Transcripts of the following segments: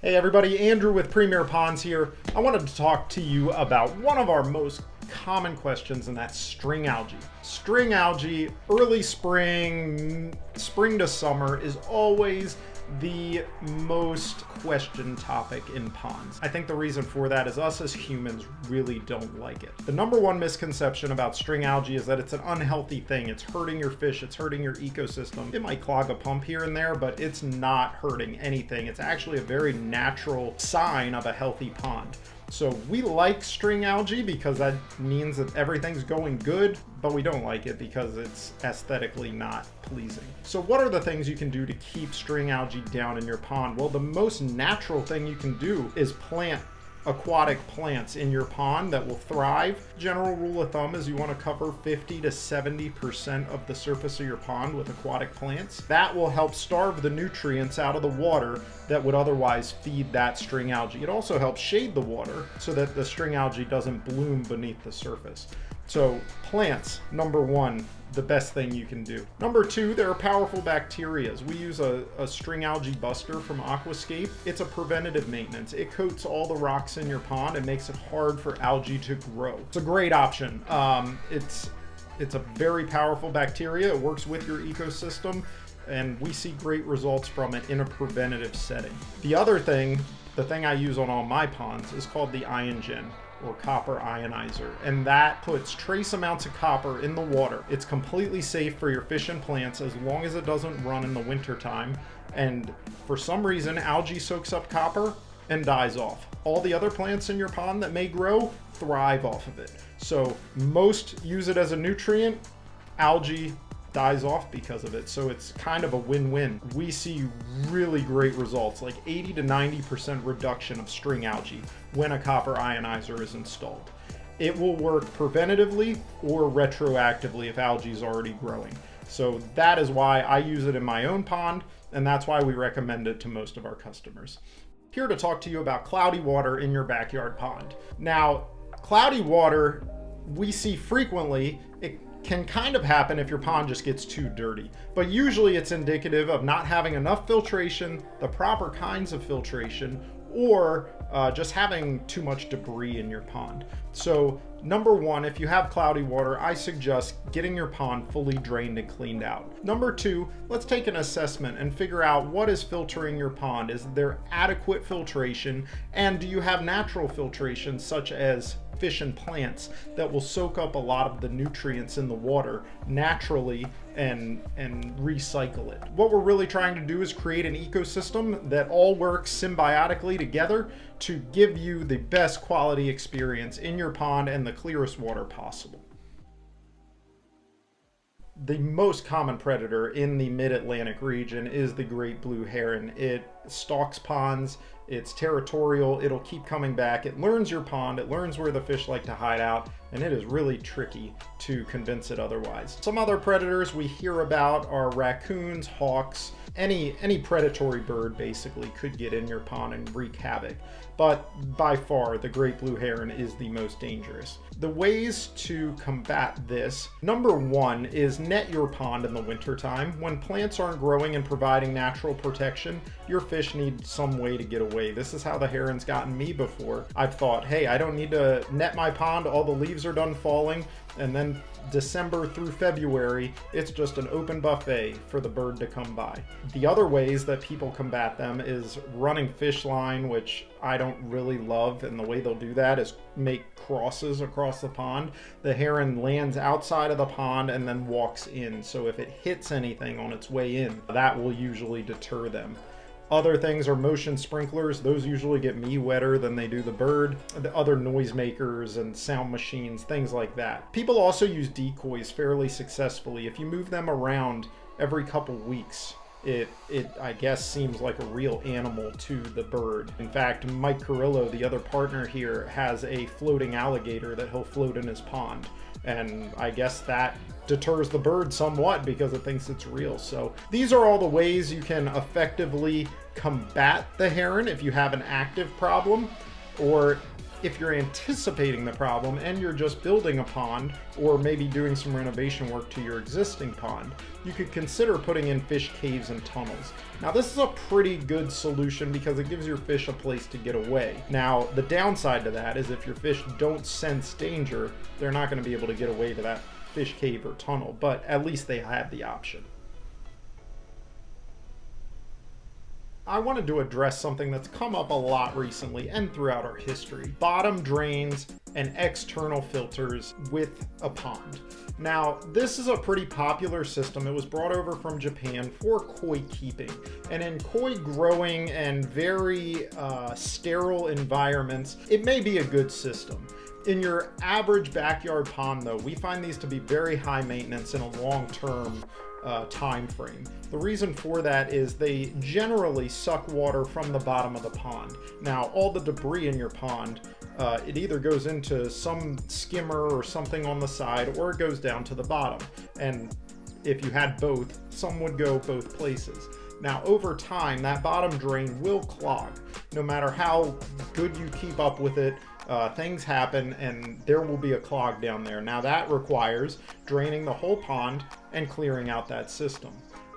Hey everybody, Andrew with Premier Ponds here. I wanted to talk to you about one of our most common questions, and that's string algae. String algae, early spring to summer, is always the most questioned topic in ponds. I think the reason for that is us as humans really don't like it. The number one misconception about string algae is that it's an unhealthy thing. It's hurting your fish, it's hurting your ecosystem. It might clog a pump here and there, but it's not hurting anything. It's actually a very natural sign of a healthy pond. So we like string algae because that means that everything's going good, but we don't like it because it's aesthetically not pleasing. So what are the things you can do to keep string algae down in your pond? Well, the most natural thing you can do is plant aquatic plants in your pond that will thrive. General rule of thumb is you want to cover 50 to 70% of the surface of your pond with aquatic plants. That will help starve the nutrients out of the water that would otherwise feed that string algae. It also helps shade the water so that the string algae doesn't bloom beneath the surface. So plants, number one, the best thing you can do. Number two, there are powerful bacteria. We use a string algae buster from Aquascape. It's a preventative maintenance. It coats all the rocks in your pond and makes it hard for algae to grow. It's a great option. It's a very powerful bacteria. It works with your ecosystem, and we see great results from it in a preventative setting. The other thing, the thing I use on all my ponds, is called the IonGen, or copper ionizer, and that puts trace amounts of copper in the water. It's completely safe for your fish and plants as long as it doesn't run in the winter time, and for some reason algae soaks up copper and dies off. All the other plants in your pond that may grow thrive off of it. So most use it as a nutrient, algae dies off because of it. So it's kind of a win-win. We see really great results, like 80 to 90% reduction of string algae when a copper ionizer is installed. It will work preventatively or retroactively if algae is already growing. So that is why I use it in my own pond, and that's why we recommend it to most of our customers. Here to talk to you about cloudy water in your backyard pond. Now, cloudy water we see frequently. It can kind of happen if your pond just gets too dirty, but usually it's indicative of not having enough filtration, the proper kinds of filtration, or just having too much debris in your pond. So number one, if you have cloudy water, I suggest getting your pond fully drained and cleaned out. Number two, let's take an assessment and figure out what is filtering your pond. Is there adequate filtration, and do you have natural filtration such as fish and plants that will soak up a lot of the nutrients in the water naturally and recycle it? What we're really trying to do is create an ecosystem that all works symbiotically together to give you the best quality experience in your pond and the clearest water possible. The most common predator in the mid-Atlantic region is the great blue heron. It stalks ponds, it's territorial, it'll keep coming back, it learns your pond, it learns where the fish like to hide out, and it is really tricky to convince it otherwise. Some other predators we hear about are raccoons, hawks, any predatory bird basically could get in your pond and wreak havoc. But by far, the great blue heron is the most dangerous. The ways to combat this, number one, is net your pond in the wintertime. When plants aren't growing and providing natural protection, your fish need some way to get away. This is how the heron's gotten me before. I've thought, hey, I don't need to net my pond, all the leaves are done falling, and then December through February, it's just an open buffet for the bird to come by. The other ways that people combat them is running fish line, which I don't really love, and the way they'll do that is make crosses across the pond. The heron lands outside of the pond and then walks in, so if it hits anything on its way in, that will usually deter them. Other things are motion sprinklers. Those usually get me wetter than they do the bird. The other noisemakers and sound machines, things like that. People also use decoys fairly successfully. If you move them around every couple weeks, it I guess seems like a real animal to the bird. In fact, Mike Carrillo, the other partner here, has a floating alligator that he'll float in his pond. And I guess that deters the bird somewhat because it thinks it's real. So these are all the ways you can effectively combat the heron if you have an active problem, or If you're anticipating the problem and you're just building a pond or maybe doing some renovation work to your existing pond, you could consider putting in fish caves and tunnels. Now this is a pretty good solution because it gives your fish a place to get away. Now the downside to that is if your fish don't sense danger, they're not going to be able to get away to that fish cave or tunnel, but at least they have the option. I wanted to address something that's come up a lot recently and throughout our history: bottom drains and external filters with a pond. Now, this is a pretty popular system. It was brought over from Japan for koi keeping. And in koi growing and very sterile environments, it may be a good system. In your average backyard pond, though, we find these to be very high maintenance in a long-term time frame. The reason for that is they generally suck water from the bottom of the pond. Now, all the debris in your pond, it either goes into some skimmer or something on the side, or it goes down to the bottom. And if you had both, some would go both places. Now, over time, that bottom drain will clog. No matter how good you keep up with it, things happen and there will be a clog down there. Now that requires draining the whole pond and clearing out that system.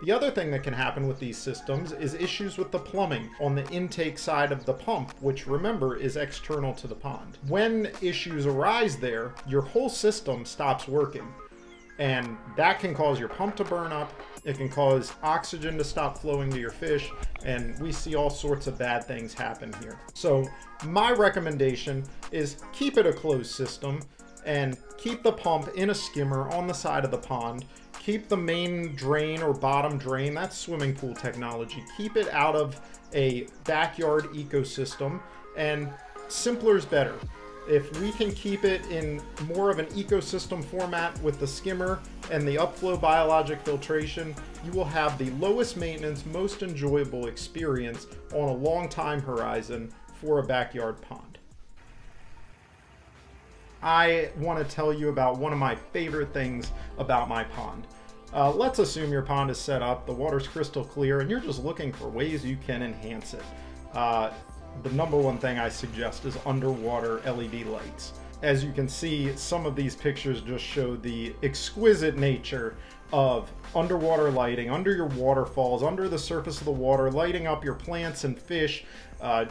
The other thing that can happen with these systems is issues with the plumbing on the intake side of the pump, which, remember, is external to the pond. When issues arise there, your whole system stops working. And that can cause your pump to burn up, it can cause oxygen to stop flowing to your fish, and we see all sorts of bad things happen here. So my recommendation is keep it a closed system and keep the pump in a skimmer on the side of the pond. Keep the main drain or bottom drain, that's swimming pool technology, keep it out of a backyard ecosystem, and simpler is better. If we can keep it in more of an ecosystem format with the skimmer and the upflow biologic filtration, you will have the lowest maintenance, most enjoyable experience on a long time horizon for a backyard pond. I want to tell you about one of my favorite things about my pond. Let's assume your pond is set up, the water's crystal clear, and you're just looking for ways you can enhance it. The number one thing I suggest is underwater LED lights. As you can see, some of these pictures just show the exquisite nature of underwater lighting, under your waterfalls, under the surface of the water, lighting up your plants and fish,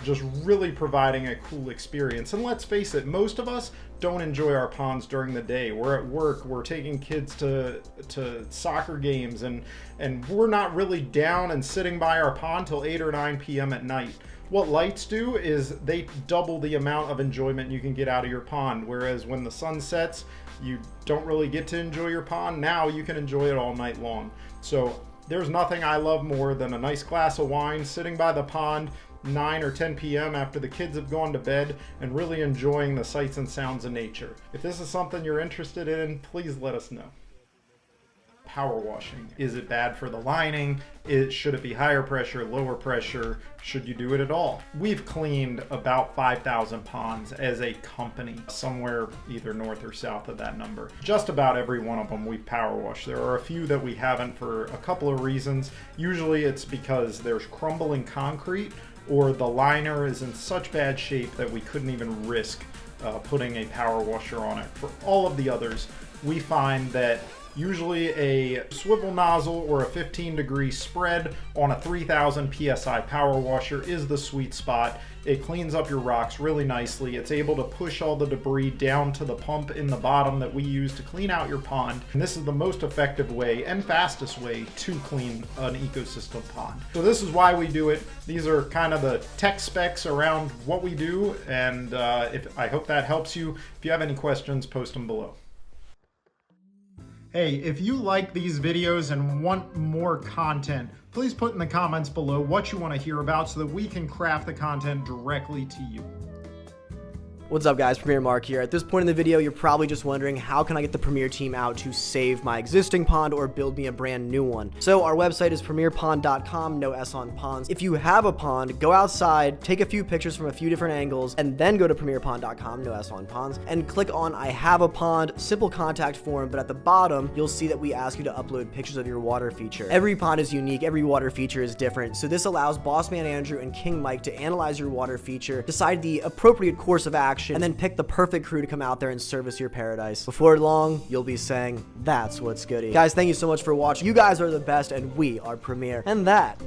just really providing a cool experience. And let's face it, most of us don't enjoy our ponds during the day. We're at work, we're taking kids to soccer games, and we're not really down and sitting by our pond till 8 or 9 p.m. at night. What lights do is they double the amount of enjoyment you can get out of your pond, whereas when the sun sets, you don't really get to enjoy your pond. Now you can enjoy it all night long. So there's nothing I love more than a nice glass of wine, sitting by the pond 9 or 10 p.m. after the kids have gone to bed, and really enjoying the sights and sounds of nature. If this is something you're interested in, please let us know. Power washing. Is it bad for the lining? Should it be higher pressure, lower pressure? Should you do it at all? We've cleaned about 5,000 ponds as a company, somewhere either north or south of that number. Just about every one of them we've power washed. There are a few that we haven't for a couple of reasons. Usually it's because there's crumbling concrete or the liner is in such bad shape that we couldn't even risk putting a power washer on it. For all of the others, we find that usually a swivel nozzle or a 15-degree spread on a 3000 psi power washer is the sweet spot. It cleans up your rocks really nicely. It's able to push all the debris down to the pump in the bottom that we use to clean out your pond. And this is the most effective way and fastest way to clean an ecosystem pond. So this is why we do it. These are kind of the tech specs around what we do, and I hope that helps you. If you have any questions, post them below. Hey, if you like these videos and want more content, please put in the comments below what you want to hear about so that we can craft the content directly to you. What's up guys, Premier Mark here. At this point in the video, you're probably just wondering, how can I get the Premier team out to save my existing pond or build me a brand new one? So our website is premierpond.com, no S on ponds. If you have a pond, go outside, take a few pictures from a few different angles, and then go to premierpond.com, no S on ponds, and click on I have a pond, simple contact form, but at the bottom, you'll see that we ask you to upload pictures of your water feature. Every pond is unique, every water feature is different, so this allows Bossman Andrew and King Mike to analyze your water feature, decide the appropriate course of action, action, and then pick the perfect crew to come out there and service your paradise. Before long, you'll be saying, that's what's goody. Guys, thank you so much for watching. You guys are the best, and we are Premier. And that